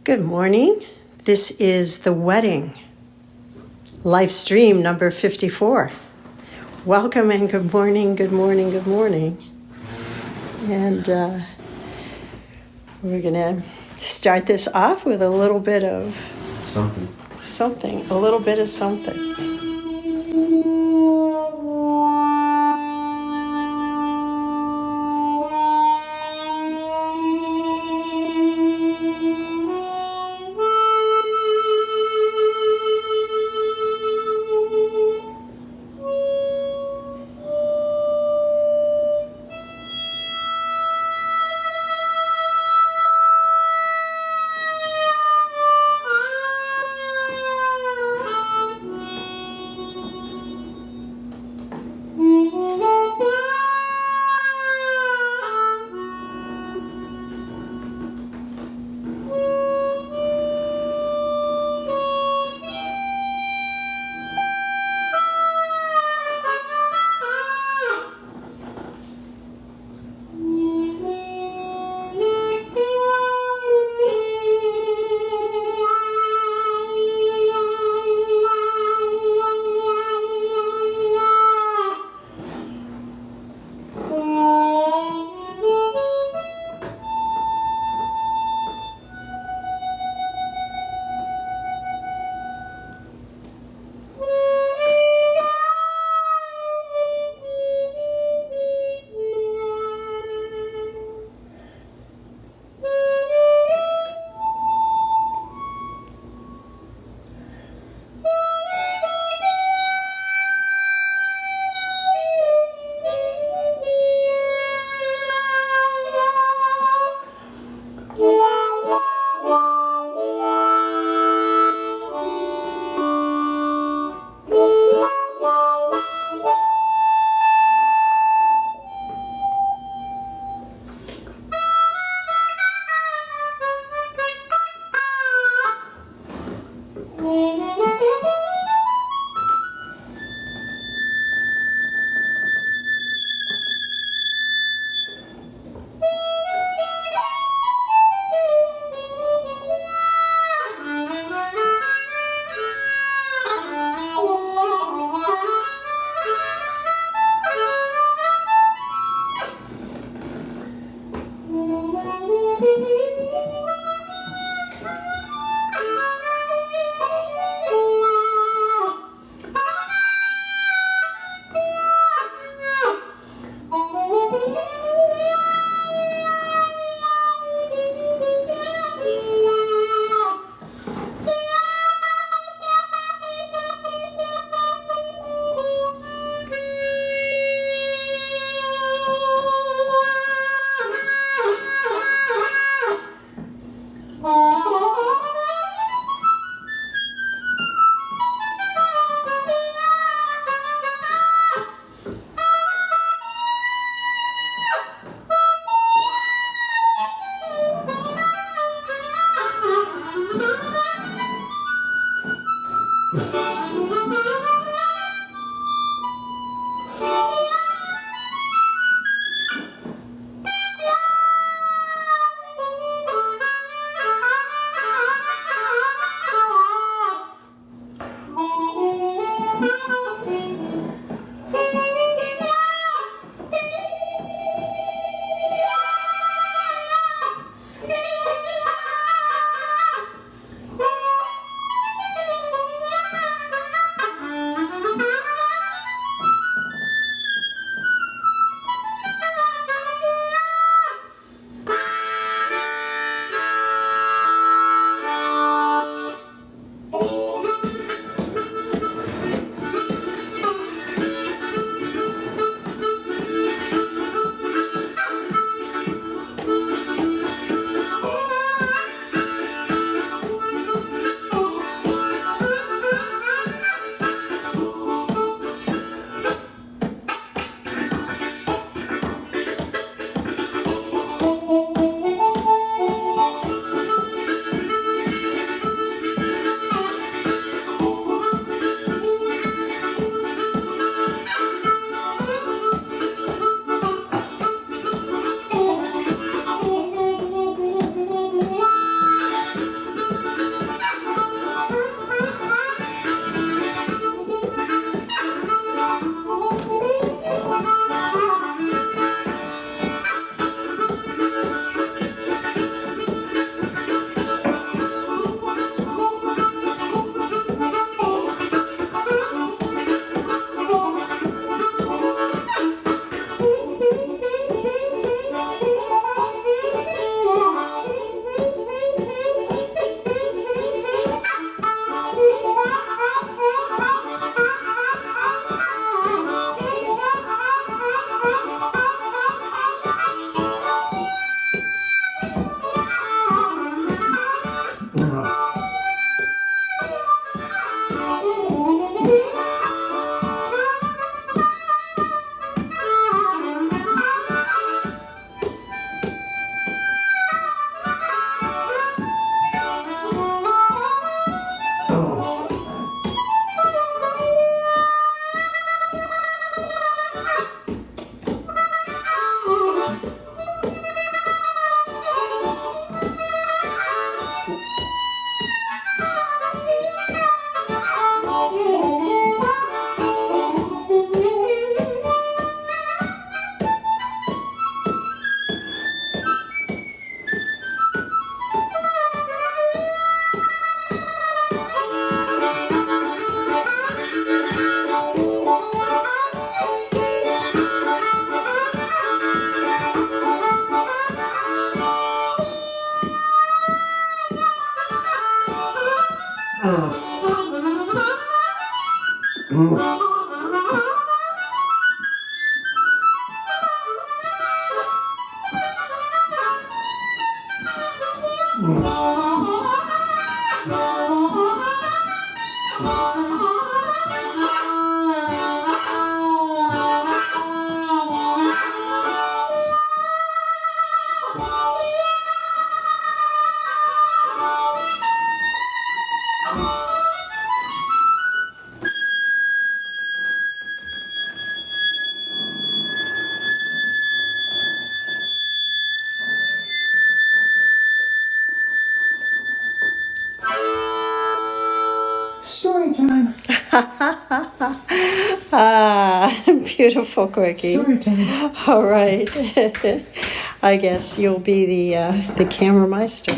Good morning. This is the wedding live stream number 54. Welcome and good morning, good morning, good morning. And we're going to start this off with a little bit of something, a little bit of something. Story time. Beautiful, Corky. Story time. All right. I guess you'll be the camera meister.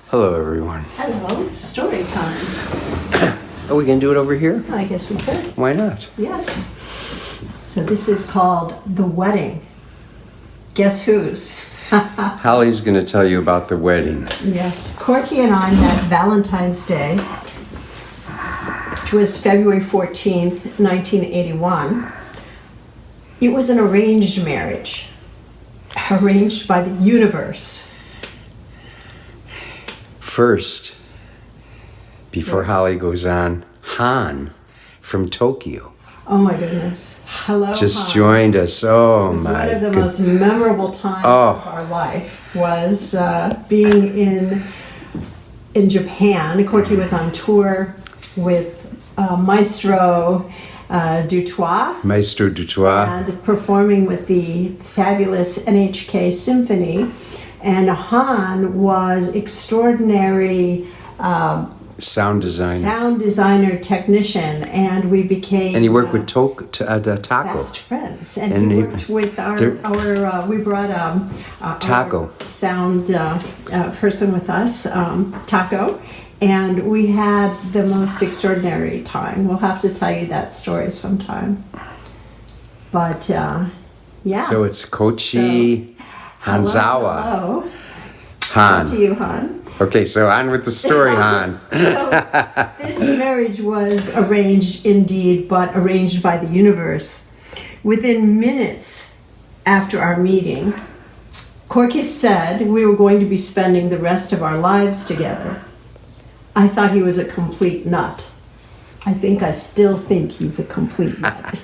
Hello, everyone. Hello. Story time. Are we going to do it over here? I guess we could. Why not? Yes. So this is called The Wedding. Guess whose? Holly's going to tell you about the wedding. Yes. Corky and I met Valentine's Day, which was February 14th, 1981. It was an arranged marriage, arranged by the universe. First, before Yes. Holly goes on, Han from Tokyo Oh my goodness. Hello, just Han. joined us. Oh It was my one of the good- most memorable times Oh. of our life was being in Japan. Corky was on tour with Maestro Dutoit Maestro Dutoit. and performing with the fabulous NHK Symphony. And Han was extraordinary Sound designer. sound designer technician, and we became And he worked with Taco. best friends. And, And he he- worked with there- we brought Taco. our sound person with us, Taco, and we had the most extraordinary time. We'll have to tell you that story sometime. But yeah. So it's Kochi Hanzawa. Hello. Han. To you, Han. Okay, so on with the story, Han. So this marriage was arranged indeed, but arranged by the universe. Within minutes after our meeting, Corky said we were going to be spending the rest of our lives together. I thought he was a complete nut. I still think he's a complete nut.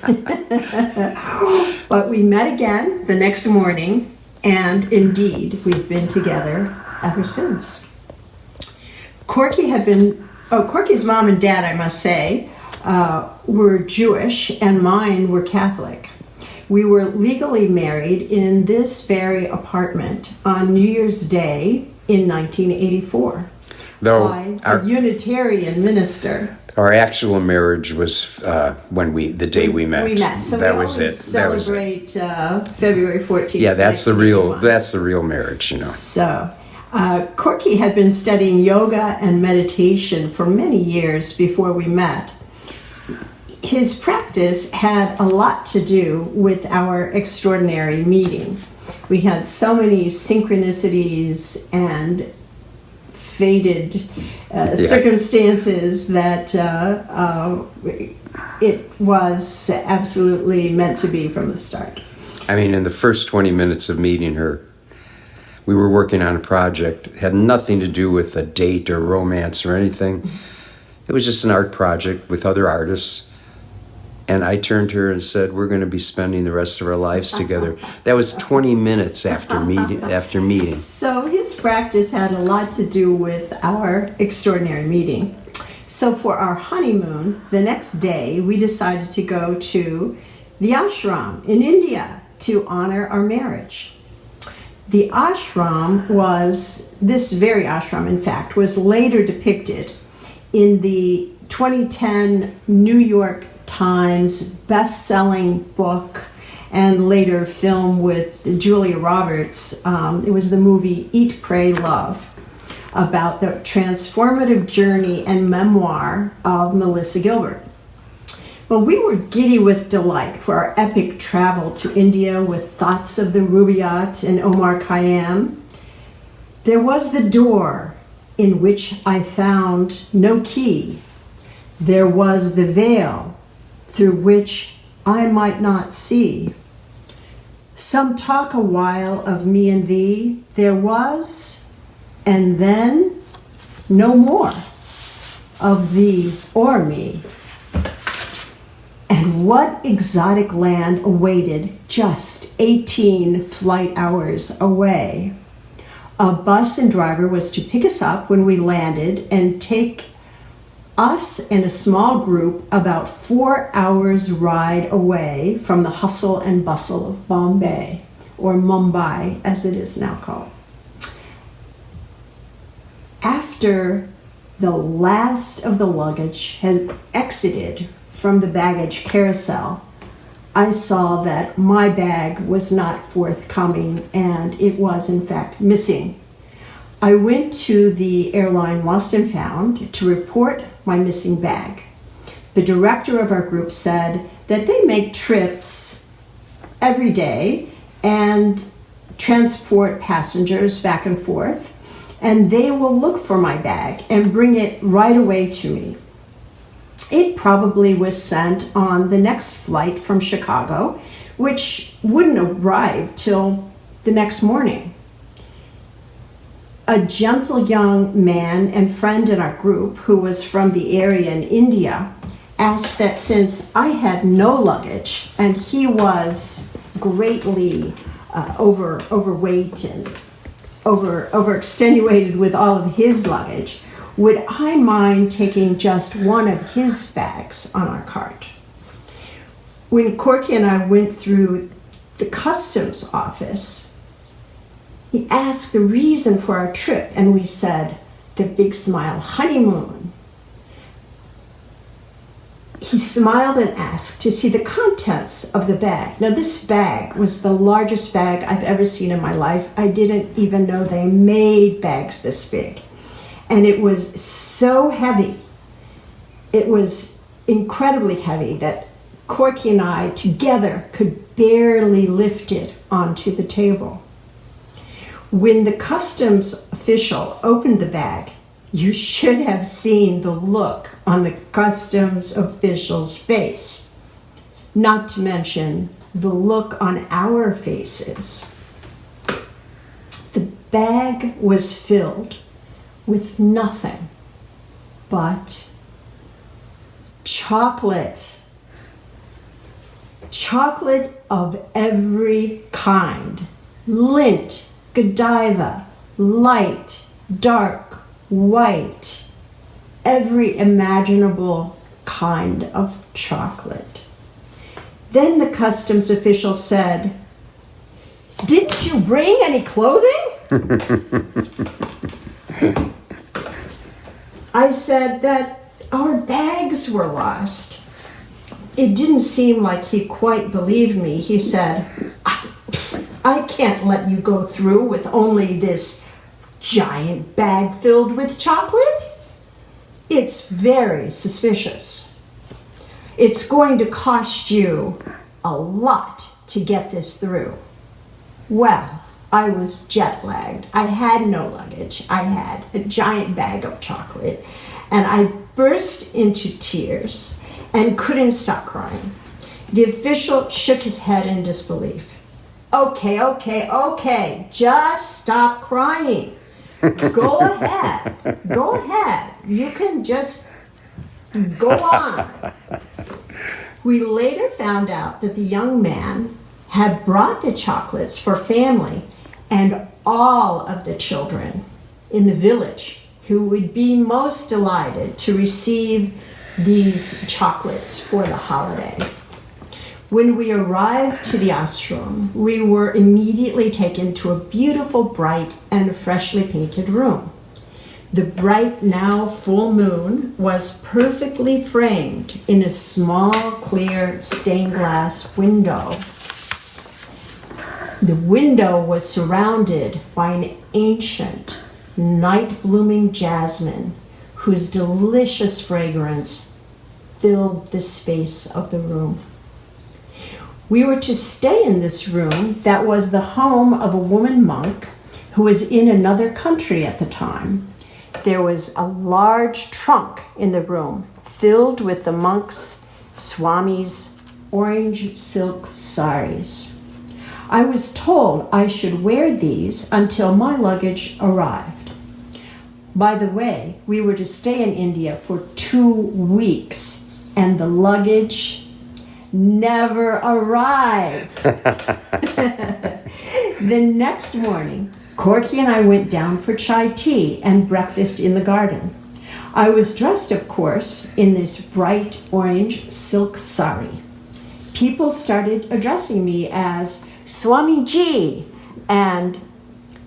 But we met again the next morning, and indeed, we've been together ever since. Corky's mom and dad, I must say, were Jewish, and mine were Catholic. We were legally married in this very apartment on New Year's Day in 1984 Though by a Unitarian minister. our actual marriage was the day we met. We met, so that we was always it. That was it. celebrate February 14th. Yeah, that's the real. 1981. That's the real marriage, you know. So, Corky had been studying yoga and meditation for many years before we met. His practice had a lot to do with our extraordinary meeting. We had so many synchronicities and fated circumstances that it was absolutely meant to be from the start. I mean, in the first 20 minutes of meeting her, we were working on a project. It had nothing to do with a date or romance or anything. It was just an art project with other artists. And I turned to her and said, "We're going to be spending the rest of our lives together." That was 20 minutes after meeting. So his practice had a lot to do with our extraordinary meeting. So for our honeymoon, the next day, we decided to go to the ashram in India to honor our marriage. The ashram this very ashram, in fact, was later depicted in the 2010 New York Times best-selling book and later film with Julia Roberts. It was the movie Eat, Pray, Love, about the transformative journey and memoir of Melissa Gilbert. Well, we were giddy with delight for our epic travel to India with thoughts of the Rubaiyat and Omar Khayyam. There was the door in which I found no key. There was the veil through which I might not see. Some talk a while of me and thee, there was, and then no more of thee or me. And what exotic land awaited just 18 flight hours away? A bus and driver was to pick us up when we landed and take us and a small group about 4 hours ride away from the hustle and bustle of Bombay, or Mumbai as it is now called. After the last of the luggage has exited from the baggage carousel, I saw that my bag was not forthcoming and it was in fact missing. I went to the airline Lost and Found to report my missing bag. The director of our group said that they make trips every day and transport passengers back and forth, and they will look for my bag and bring it right away to me. It probably was sent on the next flight from Chicago, which wouldn't arrive till the next morning. A gentle young man and friend in our group, who was from the area in India, asked that since I had no luggage and he was greatly overweight and overextenuated with all of his luggage, would I mind taking just one of his bags on our cart? When Corky and I went through the customs office, he asked the reason for our trip, and we said, the big smile, honeymoon. He smiled and asked to see the contents of the bag. Now, this bag was the largest bag I've ever seen in my life. I didn't even know they made bags this big. And it was so heavy, it was incredibly heavy, that Corky and I together could barely lift it onto the table. When the customs official opened the bag, you should have seen the look on the customs official's face, not to mention the look on our faces. The bag was filled with nothing but chocolate. Chocolate of every kind. Lint, Godiva, light, dark, white, every imaginable kind of chocolate. Then the customs official said, "Didn't you bring any clothing?" I said that our bags were lost. It didn't seem like he quite believed me. He said, I can't let you go through with only this giant bag filled with chocolate. It's very suspicious. It's going to cost you a lot to get this through. Well, I was jet lagged. I had no luggage. I had a giant bag of chocolate, and I burst into tears and couldn't stop crying. The official shook his head in disbelief. Okay, just stop crying. Go ahead. You can just go on. We later found out that the young man had brought the chocolates for family and all of the children in the village who would be most delighted to receive these chocolates for the holiday. When we arrived to the ashram, we were immediately taken to a beautiful, bright, and freshly painted room. The bright, now full moon was perfectly framed in a small, clear, stained glass window. The window was surrounded by an ancient, night-blooming jasmine whose delicious fragrance filled the space of the room. We were to stay in this room that was the home of a woman monk who was in another country at the time. There was a large trunk in the room filled with the monk's, Swami's, orange silk saris. I was told I should wear these until my luggage arrived. By the way, we were to stay in India for 2 weeks, and the luggage never arrived. The next morning, Corky and I went down for chai tea and breakfast in the garden. I was dressed, of course, in this bright orange silk sari. People started addressing me as Swamiji, and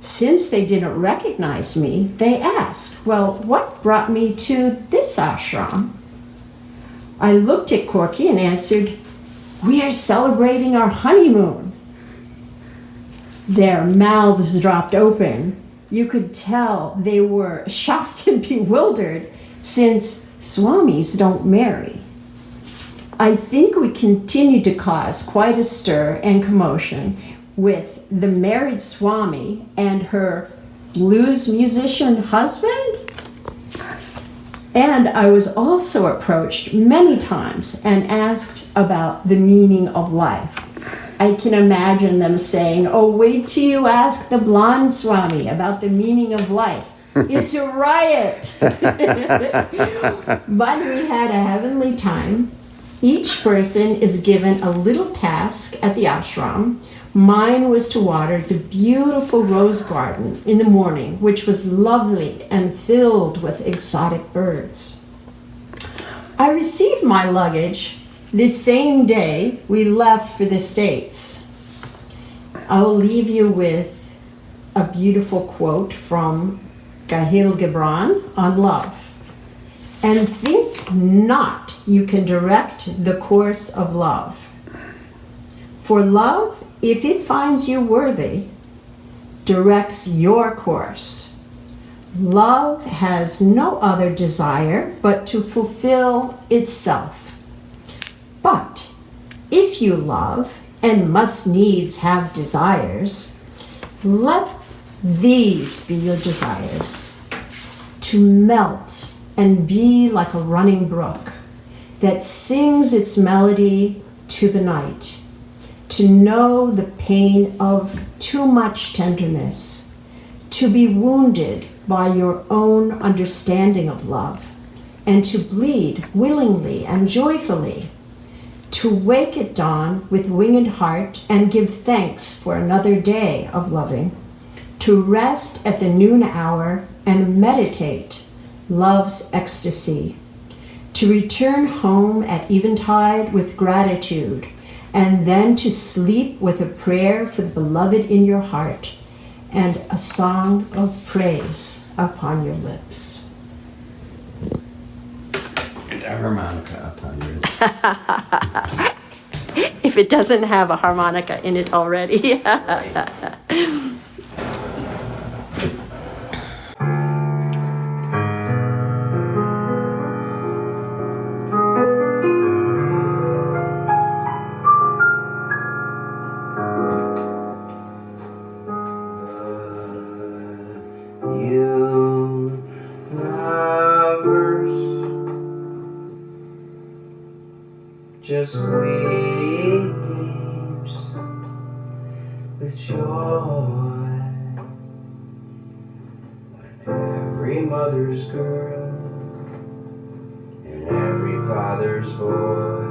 since they didn't recognize me, they asked, well, what brought me to this ashram? I looked at Corky and answered, we are celebrating our honeymoon. Their mouths dropped open. You could tell they were shocked and bewildered, since swamis don't marry. I think we continued to cause quite a stir and commotion with the married swami and her blues musician husband. And I was also approached many times and asked about the meaning of life. I can imagine them saying, oh, wait till you ask the blonde swami about the meaning of life. It's a riot. But we had a heavenly time. Each person is given a little task at the ashram. Mine was to water the beautiful rose garden in the morning, which was lovely and filled with exotic birds. I received my luggage the same day we left for the States. I'll leave you with a beautiful quote from Gahil Gibran on love. And think not you can direct the course of love. For love, if it finds you worthy, directs your course. Love has no other desire but to fulfill itself. But if you love and must needs have desires, let these be your desires, to melt and be like a running brook that sings its melody to the night, to know the pain of too much tenderness, to be wounded by your own understanding of love, and to bleed willingly and joyfully, to wake at dawn with winged heart and give thanks for another day of loving, to rest at the noon hour and meditate love's ecstasy, to return home at eventide with gratitude, and then to sleep with a prayer for the beloved in your heart and a song of praise upon your lips. And a harmonica upon your lips. If it doesn't have a harmonica in it already. You lovers just weeps with joy when every mother's girl and every father's boy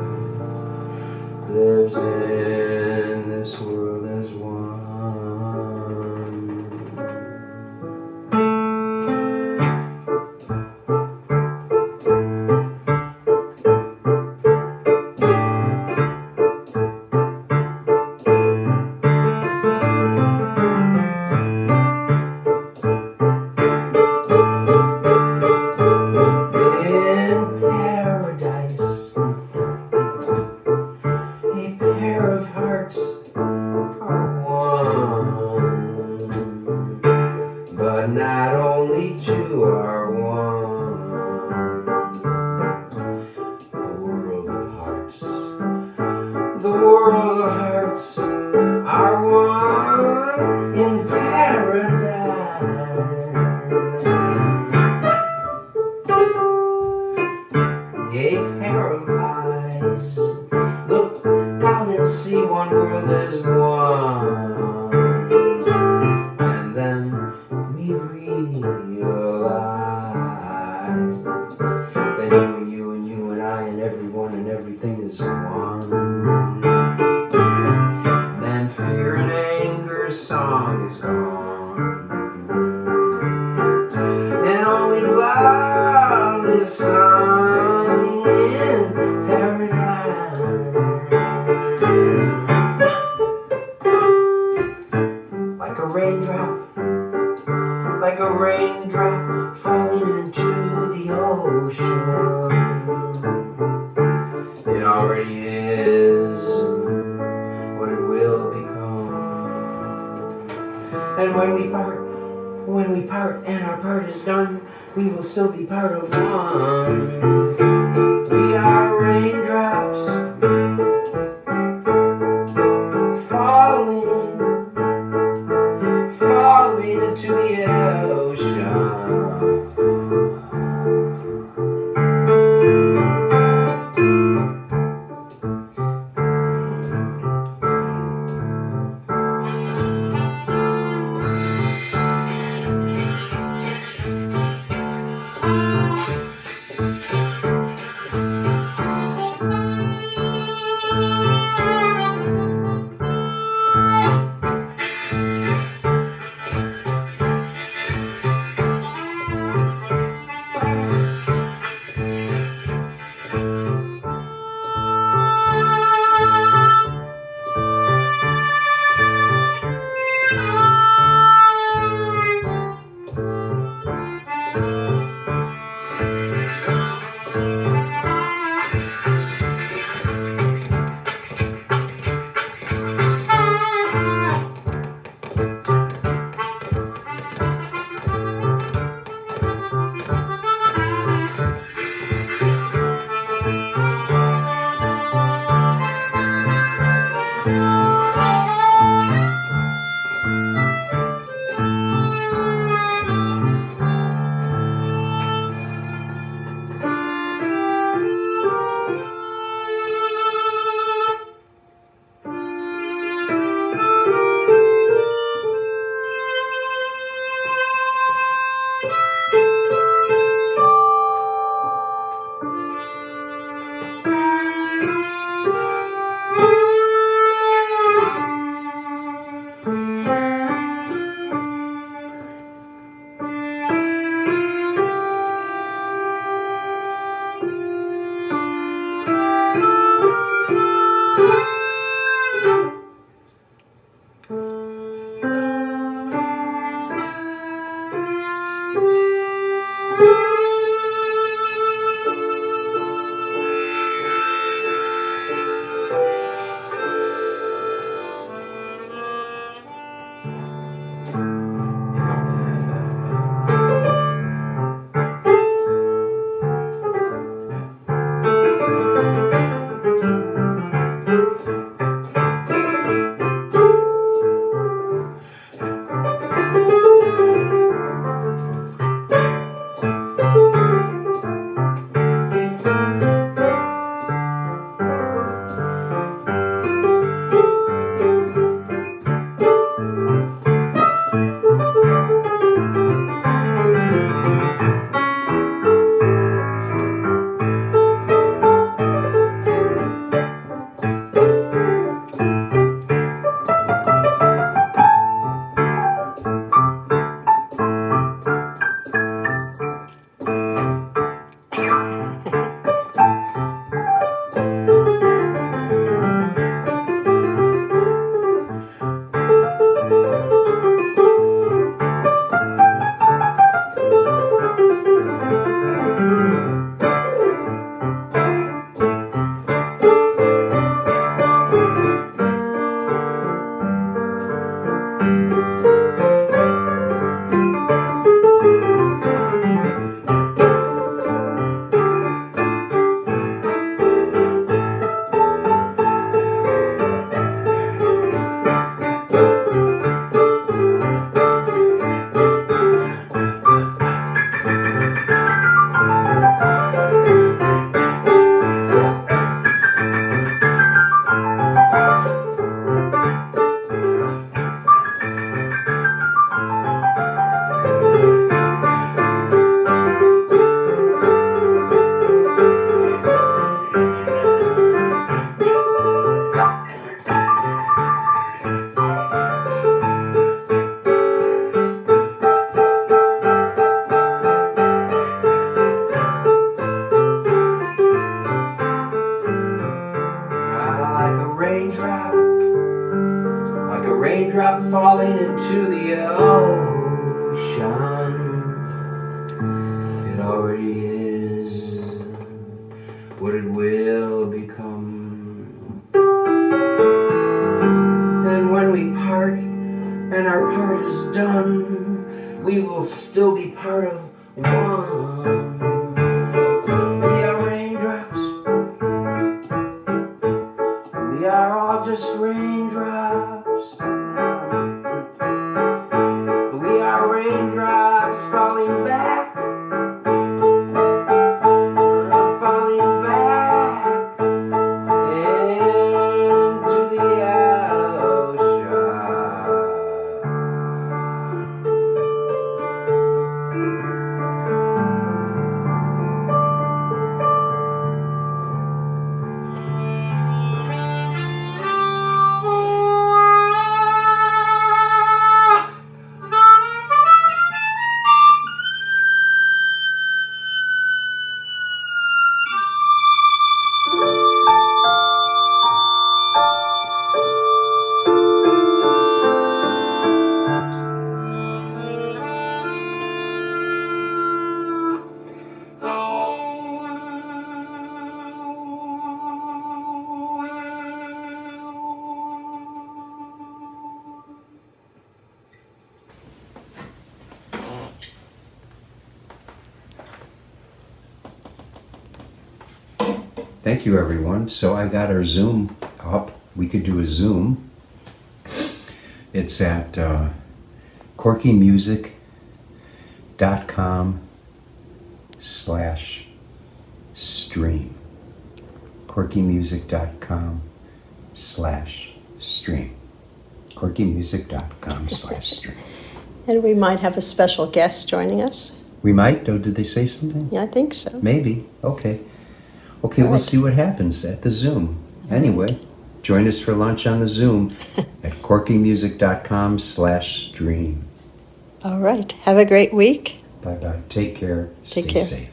lives in this world as one. song is gone, and only love is sung in paradise. Like a raindrop, like a raindrop falling into the ocean. It already is what it will become. And when we part and our part is done, we will still be part of one. We are raindrops falling into the ocean. raindrop falling into the ocean. It already is what it will become. And when we part and our part is done, we will still be part of one. We are raindrops. We are all just raindrops. We are raindrops falling back. Falling back into the ocean. Thank you, everyone. So I got our Zoom up. We could do a Zoom. It's at quirkymusic.com/stream. quirkymusic.com/stream. quirkymusic.com/stream. And we might have a special guest joining us. We might? Oh, did they say something? Yeah, I think so. Maybe. Okay. Okay, All we'll right. see what happens at the Zoom. Anyway, join us for lunch on the Zoom at quirkymusic.com/stream. All right. Have a great week. Bye-bye. Take care. Take Stay care. safe.